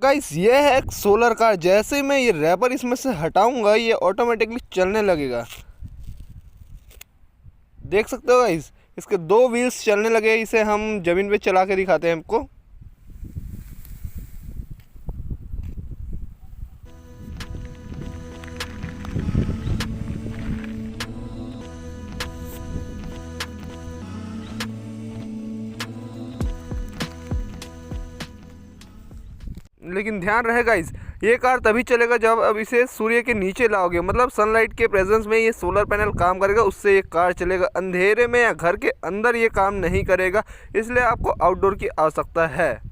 Guys ये है एक सोलर कार। जैसे ही मैं ये रैपर इसमें से हटाऊंगा ये ऑटोमेटिकली चलने लगेगा। देख सकते हो गाइस, इसके दो व्हील्स चलने लगे। इसे हम ज़मीन पे चला के दिखाते हैं हमको। लेकिन ध्यान रहे गाइस, ये कार तभी चलेगा जब अब इसे सूर्य के नीचे लाओगे, मतलब सनलाइट के प्रेजेंस में ये सोलर पैनल काम करेगा, उससे ये कार चलेगा। अंधेरे में या घर के अंदर ये काम नहीं करेगा, इसलिए आपको आउटडोर की आवश्यकता है।